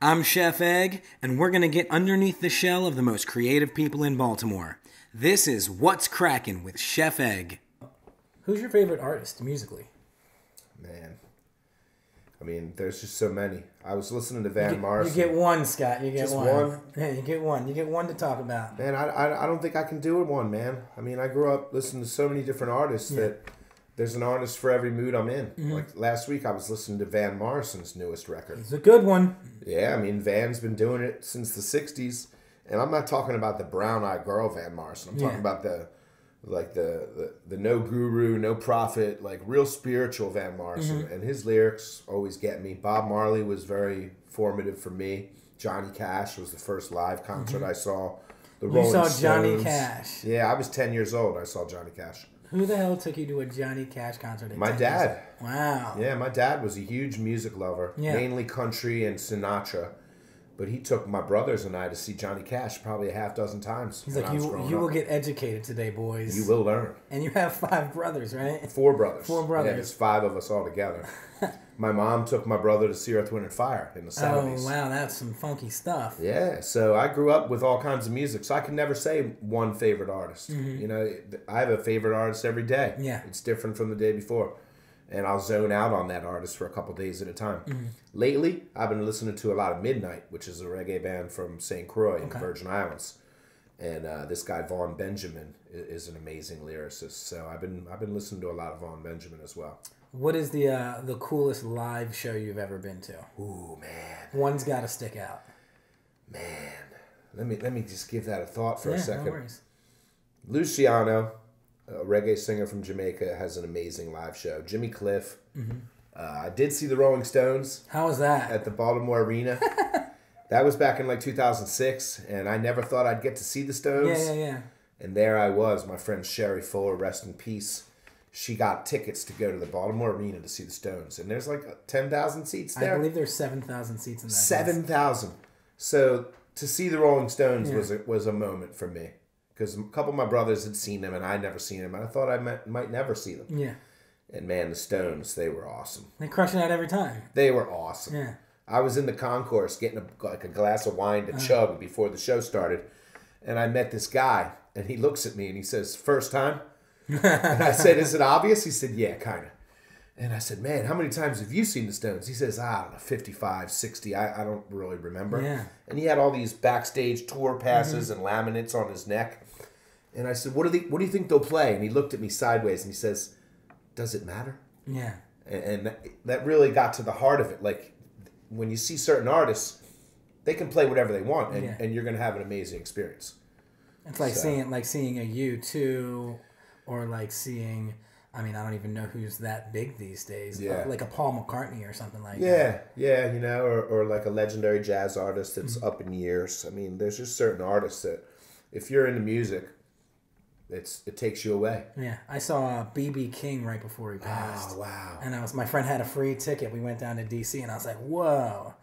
I'm Chef Egg, and we're going to get underneath the shell of the most creative people in Baltimore. This is What's Crackin' with Chef Egg. Who's your favorite artist musically? Man, I mean, there's just so many. I was listening to Van Morrison. You get one, Scott. You get just one. Yeah, you get one. You get one to talk about. Man, I don't think I can do it one, man. I mean, I grew up listening to so many different artists that there's an artist for every mood I'm in. Mm-hmm. Like last week, I was listening to Van Morrison's newest record. It's a good one. Yeah, I mean, Van's been doing it since the 60s. And I'm not talking about the brown-eyed girl Van Morrison. I'm talking about the no guru, no prophet, like real spiritual Van Morrison. Mm-hmm. And his lyrics always get me. Bob Marley was very formative for me. Johnny Cash was the first live concert I saw. You saw Johnny Cash. Yeah, I was 10 years old. I saw Johnny Cash. Who the hell took you to a Johnny Cash concert? My dad. Wow. Yeah, my dad was a huge music lover, mainly country and Sinatra. But he took my brothers and I to see Johnny Cash probably a half dozen times. He's like, you will get educated today, boys. You will learn. And you have 5 brothers, right? 4 brothers. 4 brothers. Yeah, there's 5 of us all together. My mom took my brother to see Earth, Wind & Fire in the 70s. Oh, wow, that's some funky stuff. Yeah, so I grew up with all kinds of music, so I can never say one favorite artist. Mm-hmm. You know, I have a favorite artist every day. Yeah. It's different from the day before. And I'll zone out on that artist for a couple days at a time. Mm-hmm. Lately, I've been listening to a lot of Midnight, which is a reggae band from St. Croix in the Virgin Islands. And this guy, Vaughn Benjamin, is an amazing lyricist. So I've been listening to a lot of Vaughn Benjamin as well. What is the coolest live show you've ever been to? Ooh, man. One's got to stick out. Man. Let me just give that a thought for a second. No worries. Luciano, a reggae singer from Jamaica, has an amazing live show. Jimmy Cliff. Mm-hmm. I did see the Rolling Stones. How was that? At the Baltimore Arena. That was back in like 2006, and I never thought I'd get to see the Stones. Yeah. And there I was. My friend Sherry Fuller, rest in peace. She got tickets to go to the Baltimore Arena to see the Stones. And there's like 10,000 seats there. I believe there's 7,000 seats in that. 7,000. So to see the Rolling Stones was a moment for me. Because a couple of my brothers had seen them and I'd never seen them. And I thought I might never see them. Yeah. And man, the Stones, they were awesome. They crush it out every time. They were awesome. Yeah. I was in the concourse getting a glass of wine to chug before the show started. And I met this guy. And he looks at me and he says, "First time?" And I said, "Is it obvious?" He said, "Yeah, kind of." And I said, "Man, how many times have you seen the Stones?" He says, "I don't know, 55, 60. I don't really remember." Yeah. And he had all these backstage tour passes and laminates on his neck. And I said, what do you think they'll play?" And he looked at me sideways and he says, "Does it matter?" Yeah. And that really got to the heart of it. Like, when you see certain artists, they can play whatever they want, and you're going to have an amazing experience. It's like seeing a U2, or like seeing, I mean, I don't even know who's that big these days. Yeah. Like a Paul McCartney or something like that. Yeah, you know, or like a legendary jazz artist that's up in years. I mean, there's just certain artists that, if you're into music, it takes you away. Yeah, I saw B.B. King right before he passed. Oh, wow. And my friend had a free ticket. We went down to D.C. and I was like, whoa.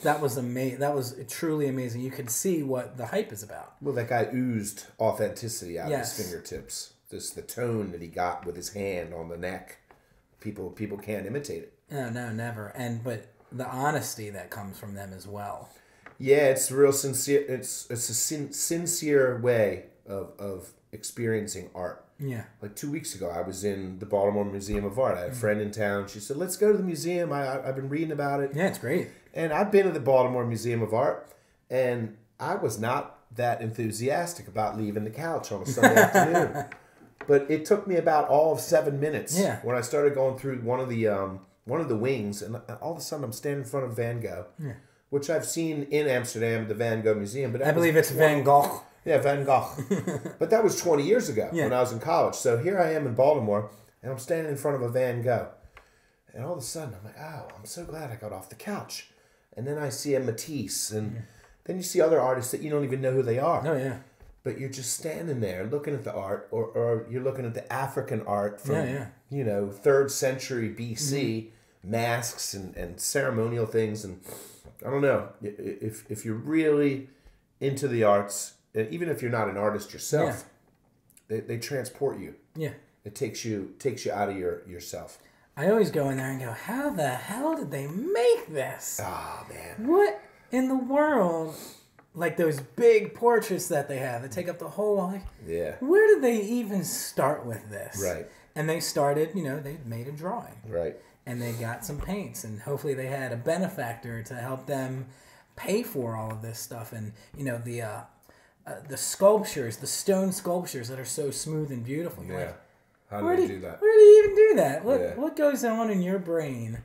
That was amazing. That was truly amazing. You could see what the hype is about. Well, that guy oozed authenticity out of his fingertips. Just the tone that he got with his hand on the neck. People can't imitate it. No, never. But the honesty that comes from them as well. Yeah, it's real sincere. It's a sincere way of experiencing art. Yeah. Like 2 weeks ago, I was in the Baltimore Museum of Art. I had a friend in town. She said, "Let's go to the museum. I've been reading about it." Yeah, it's great. And I've been to the Baltimore Museum of Art, and I was not that enthusiastic about leaving the couch on a Sunday afternoon. But it took me about all of 7 minutes when I started going through one of the wings, and all of a sudden I'm standing in front of Van Gogh, which I've seen in Amsterdam, the Van Gogh Museum. But I believe it's Van Gogh. Yeah, Van Gogh. But that was 20 years ago when I was in college. So here I am in Baltimore, and I'm standing in front of a Van Gogh. And all of a sudden, I'm like, oh, I'm so glad I got off the couch. And then I see a Matisse, and then you see other artists that you don't even know who they are. Oh, yeah. But you're just standing there looking at the art, or you're looking at the African art from, 3rd century BC, masks and ceremonial things. And I don't know, if you're really into the arts, even if you're not an artist yourself, they transport you. Yeah. It takes you out of yourself. I always go in there and go, how the hell did they make this? Oh, man. What? in the world, like those big portraits that they have that take up the whole wall, like, Yeah. where did they even start with this? Right. And they started, they made a drawing. Right. And they got some paints, and hopefully they had a benefactor to help them pay for all of this stuff. And, the sculptures, the stone sculptures that are so smooth and beautiful. You're Yeah. like, How do you do that? Where do you even do that? Yeah. What goes on in your brain?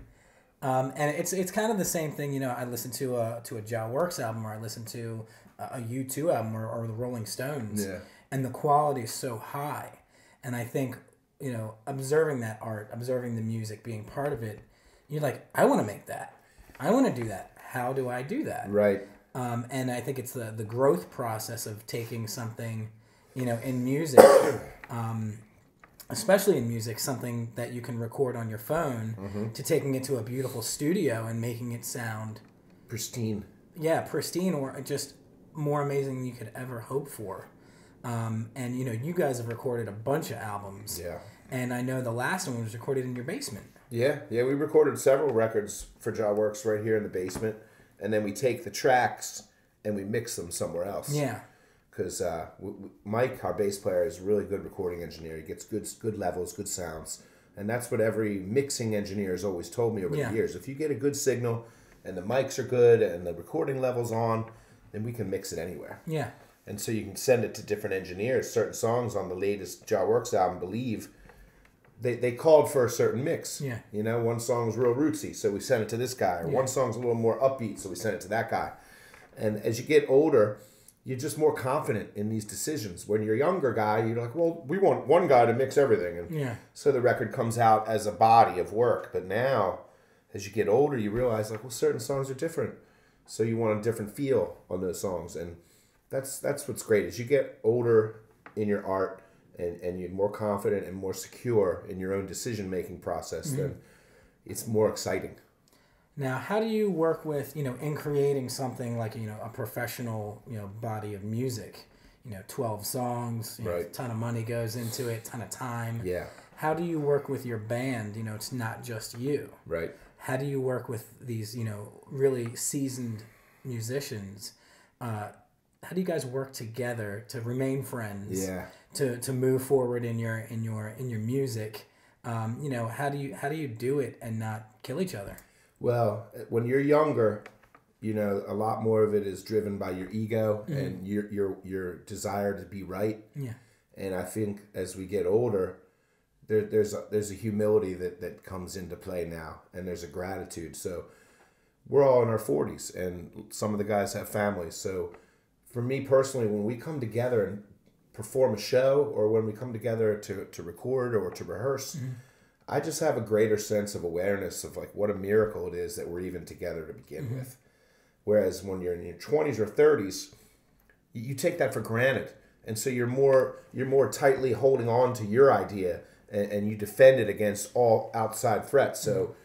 And it's kind of the same thing. I listen to a Jah Works album, or I listen to a U2 album, or the Rolling Stones, and the quality is so high. And I think observing that art, observing the music, being part of it, you're like, I want to make that. I want to do that. How do I do that? Right. And I think it's the growth process of taking something, in music. Especially in music, something that you can record on your phone, to taking it to a beautiful studio and making it sound pristine. Yeah, pristine, or just more amazing than you could ever hope for. And you guys have recorded a bunch of albums. Yeah. And I know the last one was recorded in your basement. Yeah, we recorded several records for Jah Works right here in the basement, and then we take the tracks and we mix them somewhere else. Yeah. Because Mike, our bass player, is a really good recording engineer. He gets good levels, good sounds. And that's what every mixing engineer has always told me over the years. If you get a good signal and the mics are good and the recording level's on, then we can mix it anywhere. Yeah. And so you can send it to different engineers. Certain songs on the latest Jah Works album, Believe, they called for a certain mix. Yeah. One song was real rootsy, so we sent it to this guy. Or one song's a little more upbeat, so we sent it to that guy. And as you get older, you're just more confident in these decisions. When you're a younger guy, you're like, well, we want one guy to mix everything. And so the record comes out as a body of work. But now, as you get older, you realize, like, well, certain songs are different. So you want a different feel on those songs. And that's what's great. As you get older in your art and you're more confident and more secure in your own decision-making process, then it's more exciting. Now, how do you work with, in creating something like, a professional, body of music, 12 songs, a ton of money goes into it, ton of time. Yeah. How do you work with your band? It's not just you. Right. How do you work with these, really seasoned musicians? How do you guys work together to remain friends? Yeah. To move forward in your music? How do you do it and not kill each other? Well, when you're younger, a lot more of it is driven by your ego and your desire to be right. Yeah. And I think as we get older, there's a humility that comes into play now, and there's a gratitude. So we're all in our 40s, and some of the guys have families. So for me personally, when we come together and perform a show, or when we come together to record or to rehearse, I just have a greater sense of awareness of like what a miracle it is that we're even together to begin with. Whereas when you're in your 20s or 30s, you take that for granted, and so you're more tightly holding on to your idea, and you defend it against all outside threats. So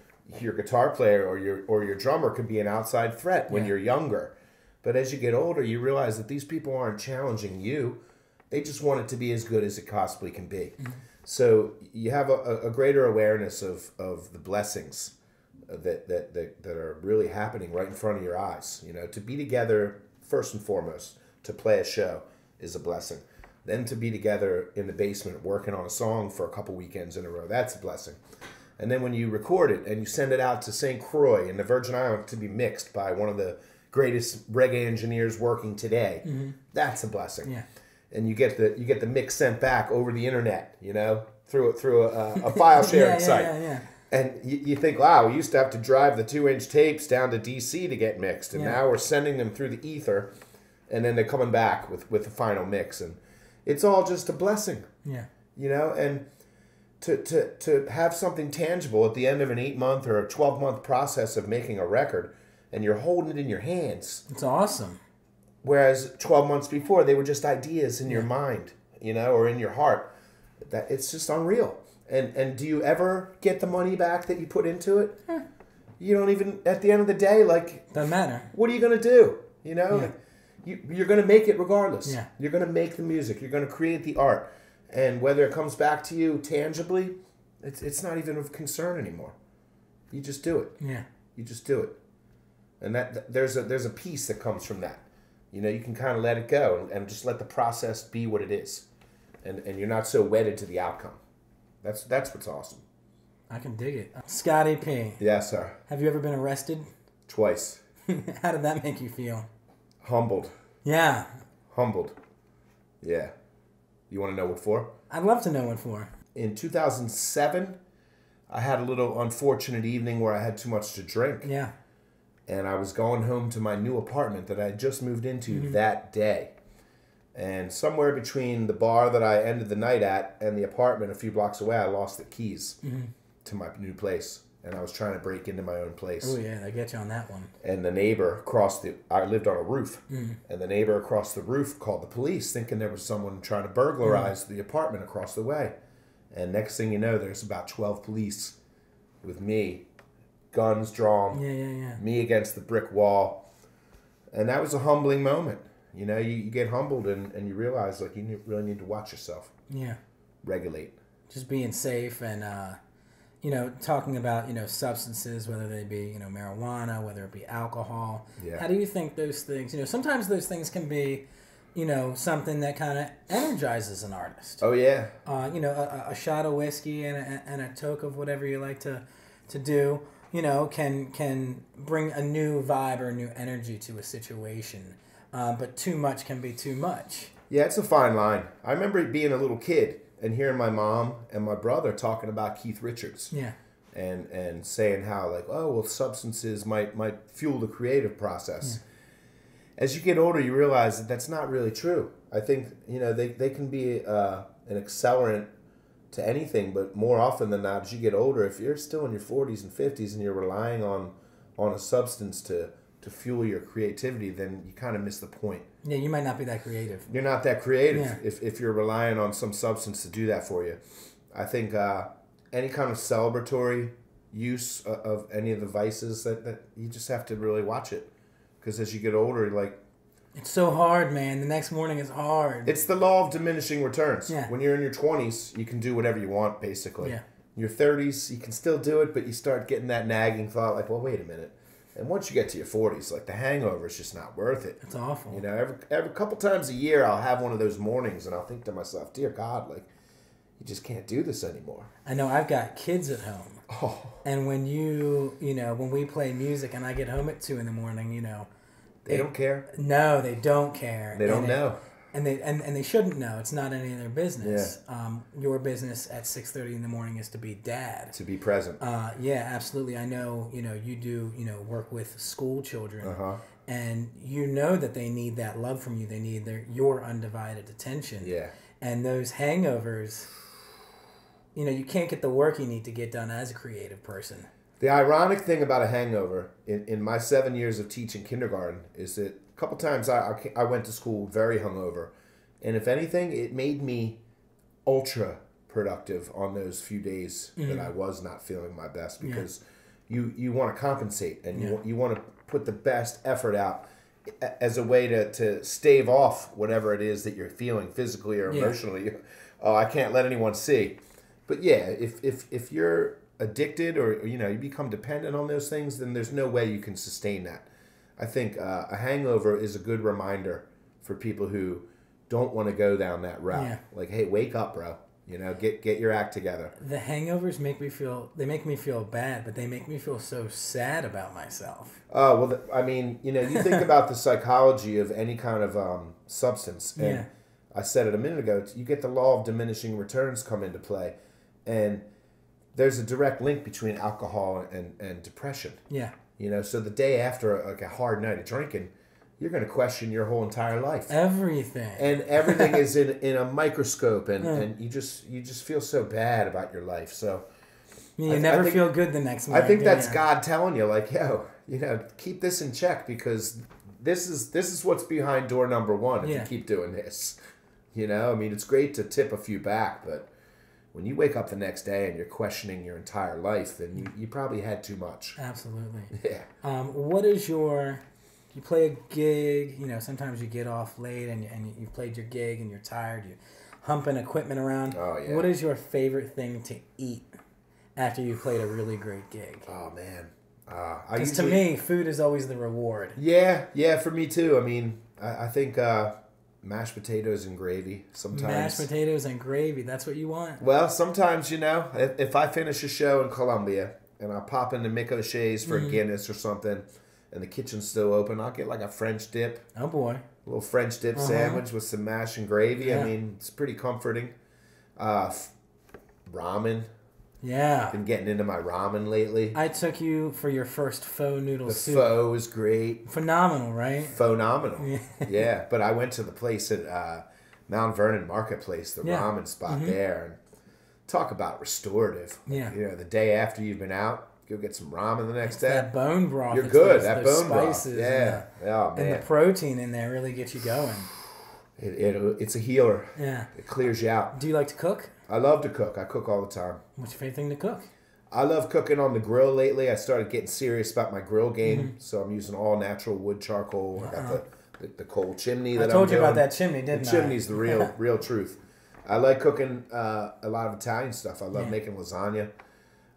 your guitar player or your drummer can be an outside threat when you're younger, but as you get older, you realize that these people aren't challenging you; they just want it to be as good as it possibly can be. So you have a greater awareness of the blessings that are really happening right in front of your eyes. To be together, first and foremost, to play a show is a blessing. Then to be together in the basement working on a song for a couple weekends in a row, that's a blessing. And then when you record it and you send it out to St. Croix in the Virgin Islands to be mixed by one of the greatest reggae engineers working today, that's a blessing. Yeah. And you get the mix sent back over the internet, through a file sharing site. Yeah. And you think, wow, we used to have to drive the 2-inch tapes down to DC to get mixed, and now we're sending them through the ether, and then they're coming back with the final mix, and it's all just a blessing. Yeah. And to have something tangible at the end of an 8-month or a 12-month process of making a record, and you're holding it in your hands. It's awesome. Whereas 12 months before, they were just ideas in your mind, or in your heart. That it's just unreal. And do you ever get the money back that you put into it? You don't even, at the end of the day, doesn't matter. What are you going to do? You're going to make it regardless. Yeah. You're going to make the music. You're going to create the art. And whether it comes back to you tangibly, it's not even of concern anymore. You just do it. Yeah. You just do it. And there's a peace that comes from that. You know, you can kind of let it go and just let the process be what it is. And you're not so wedded to the outcome. That's what's awesome. I can dig it. Scotty P. Yes, sir. Have you ever been arrested? Twice. How did that make you feel? Humbled. Yeah. Humbled. Yeah. You want to know what for? I'd love to know what for. In 2007, I had a little unfortunate evening where I had too much to drink. Yeah. And I was going home to my new apartment that I had just moved into that day. And somewhere between the bar that I ended the night at and the apartment a few blocks away, I lost the keys to my new place. And I was trying to break into my own place. Oh, yeah, I get you on that one. And the neighbor I lived on a roof. And the neighbor across the roof called the police thinking there was someone trying to burglarize the apartment across the way. And next thing you know, there's about 12 police with me, guns drawn, me against the brick wall. And that was a humbling moment. You know, you get humbled and you realize, like, you really need to watch yourself. Yeah. Regulate. Just being safe and, you know, talking about, you know, substances, whether they be, you know, marijuana, whether it be alcohol. Yeah. How do you think those things, you know, sometimes those things can be, you know, something that kind of energizes an artist. Oh, yeah. You know, a shot of whiskey and a toke of whatever you like to do, you know, can bring a new vibe or a new energy to a situation. But too much can be too much. Yeah, it's a fine line. I remember being a little kid and hearing my mom and my brother talking about Keith Richards. Yeah. And saying how, like, oh, well, substances might fuel the creative process. Yeah. As you get older, you realize that that's not really true. I think, you know, they can be an accelerant to anything, but more often than not, as you get older, if you're still in your 40s and 50s and you're relying on a substance to fuel your creativity, then you kind of miss the point. Yeah, you might not be that creative. You're not that creative if you're relying on some substance to do that for you. I think any kind of celebratory use of any of the vices that you just have to really watch it, because as you get older, like, it's so hard, man. The next morning is hard. It's the law of diminishing returns. Yeah. When you're in your 20s, you can do whatever you want, basically. Yeah. In your 30s, you can still do it, but you start getting that nagging thought, like, well, wait a minute. And once you get to your 40s, like, the hangover is just not worth it. It's awful. You know, every couple times a year, I'll have one of those mornings, and I'll think to myself, dear God, like, you just can't do this anymore. I know. I've got kids at home. Oh. And when when we play music and I get home at 2 a.m, you know. They don't care. No, they don't care. They don't know. And they shouldn't know. It's not any of their business. Yeah. Your business at 6:30 in the morning is to be dad. To be present. Yeah, absolutely. I know, you do, work with school children. Uh-huh. And you know that they need that love from you. They need your undivided attention. Yeah. And those hangovers, you can't get the work you need to get done as a creative person. The ironic thing about a hangover, in my 7 years of teaching kindergarten, is that a couple times I went to school very hungover. And if anything, it made me ultra productive on those few days that I was not feeling my best, because you want to compensate and you want to put the best effort out as a way to stave off whatever it is that you're feeling physically or emotionally. Oh, I can't let anyone see. But yeah, if you're addicted or you become dependent on those things, then there's no way you can sustain that. I think a hangover is a good reminder for people who don't want to go down that route. Yeah. Like, hey, wake up, bro. Get your act together. The hangovers make me feel bad, but they make me feel so sad about myself. Oh, well, I mean, you think about the psychology of any kind of substance. And I said it a minute ago, you get the law of diminishing returns come into play. And there's a direct link between alcohol and depression. Yeah. So the day after like a hard night of drinking, you're going to question your whole entire life. Everything. And everything is in a microscope, and you just feel so bad about your life. So you never feel good the next morning. I think that's God telling you, like, yo, keep this in check, because this is what's behind door number 1 if you keep doing this. I mean, it's great to tip a few back, but when you wake up the next day and you're questioning your entire life, then you probably had too much. Absolutely. Yeah. What is you play a gig, sometimes you get off late and you've played your gig and you're tired, you're humping equipment around. Oh, yeah. What is your favorite thing to eat after you've played a really great gig? Oh, man. Because to me, food is always the reward. Yeah, for me too. I mean, I think mashed potatoes and gravy sometimes. Mashed potatoes and gravy, that's what you want? Well, sometimes, if I finish a show in Columbia and I pop into Mick O'Shea's for a Guinness or something and the kitchen's still open, I'll get like a French dip. Oh, boy. A little French dip sandwich with some mash and gravy. Yeah. I mean, it's pretty comforting. Ramen. Yeah. Been getting into my ramen lately. I took you for your first faux noodle soup. The pho is great. Phenomenal, right? Phenomenal. Yeah, but I went to the place at Mount Vernon Marketplace, the ramen spot there, and talk about restorative. Yeah. The day after you've been out, go get some ramen the next day. That bone broth. You're good. That bone broth. Yeah. Oh, man. And the protein in there really gets you going. It's a healer. Yeah. It clears you out. Do you like to cook? I love to cook. I cook all the time. What's your favorite thing to cook? I love cooking on the grill lately. I started getting serious about my grill game, so I'm using all natural wood charcoal. I got the coal chimney that I'm doing. I told you about that chimney, didn't I? The chimney's the real truth. I like cooking a lot of Italian stuff. I love making lasagna.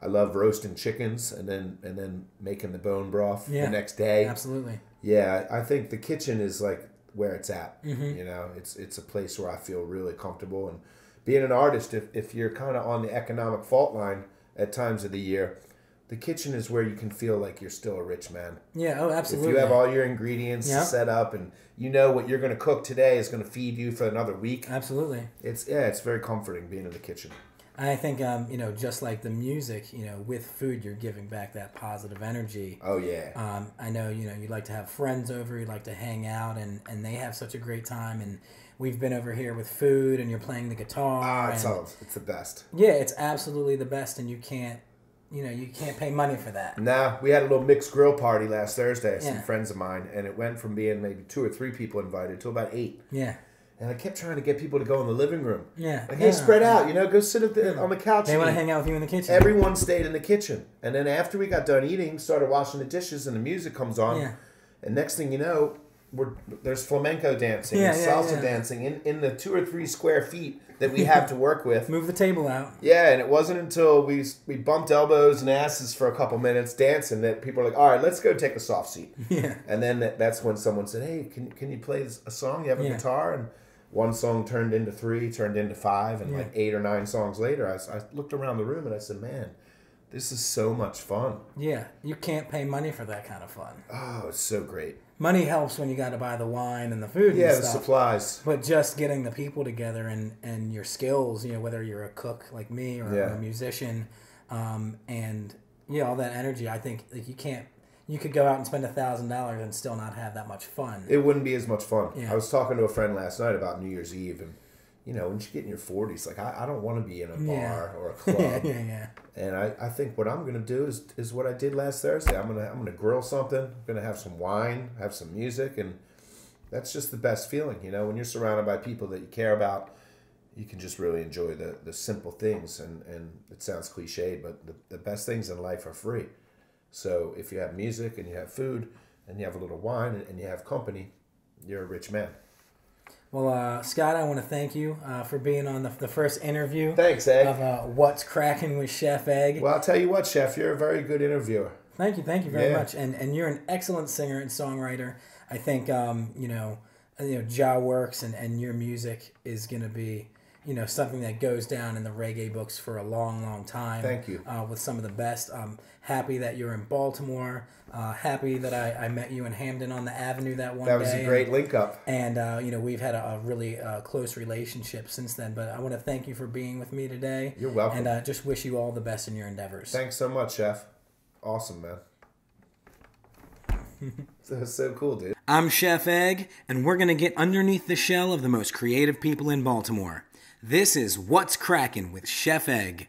I love roasting chickens and then making the bone broth the next day. Absolutely. Yeah, I think the kitchen is like where it's at. It's a place where I feel really comfortable. And being an artist, if you're kind of on the economic fault line at times of the year, the kitchen is where you can feel like you're still a rich man. Yeah, oh, absolutely. If you have all your ingredients set up and you know what you're going to cook today is going to feed you for another week. Absolutely. It's very comforting being in the kitchen. I think, just like the music, with food, you're giving back that positive energy. Oh, yeah. I know, you like to have friends over, you like to hang out, and they have such a great time. And we've been over here with food, and you're playing the guitar. It's the best. Yeah, it's absolutely the best, and you can't pay money for that. Nah, we had a little mixed grill party last Thursday, some friends of mine, and it went from being maybe 2 or 3 people invited to about 8. Yeah. And I kept trying to get people to go in the living room. Yeah. Like, hey, spread out, go sit on the couch. They want to hang out with you in the kitchen. Everyone stayed in the kitchen. And then after we got done eating, started washing the dishes, and the music comes on. Yeah. And next thing you know, there's flamenco dancing and salsa dancing in the 2 or 3 square feet that we have to work with. Move the table out. Yeah, and it wasn't until we bumped elbows and asses for a couple minutes dancing that people are like, all right, let's go take a soft seat. Yeah. And then that's when someone said, hey, can you play a song? You have a guitar? And one song turned into 3, turned into 5, and like 8 or 9 songs later, I looked around the room and I said, man, this is so much fun. Yeah, you can't pay money for that kind of fun. Oh, it's so great. Money helps when you got to buy the wine and the food and stuff. Yeah, the supplies. But just getting the people together and your skills, whether you're a cook like me or a musician, and all that energy, I think like you could go out and spend $1,000 and still not have that much fun. It wouldn't be as much fun. Yeah. I was talking to a friend last night about New Year's Eve, and when you get in your 40s, like I don't want to be in a bar or a club. Yeah. And I think what I'm gonna do is what I did last Thursday. I'm gonna grill something. I'm gonna have some wine, have some music, and that's just the best feeling. When you're surrounded by people that you care about, you can just really enjoy the simple things. And it sounds cliched, but the best things in life are free. So if you have music and you have food and you have a little wine and you have company, you're a rich man. Well, Scott, I want to thank you for being on the first interview. Thanks, Egg. Of What's Cracking with Chef Egg. Well, I'll tell you what, Chef, you're a very good interviewer. Thank you very much. And you're an excellent singer and songwriter. I think, Jah Works and your music is going to be, something that goes down in the reggae books for a long, long time. Thank you. With some of the best. I'm happy that you're in Baltimore. Happy that I met you in Hamden on the Avenue that one day. That was a great link up. And, we've had a really close relationship since then. But I want to thank you for being with me today. You're welcome. And just wish you all the best in your endeavors. Thanks so much, Chef. Awesome, man. That's so cool, dude. I'm Chef Egg, and we're going to get underneath the shell of the most creative people in Baltimore. This is What's Crackin' with Chef Egg.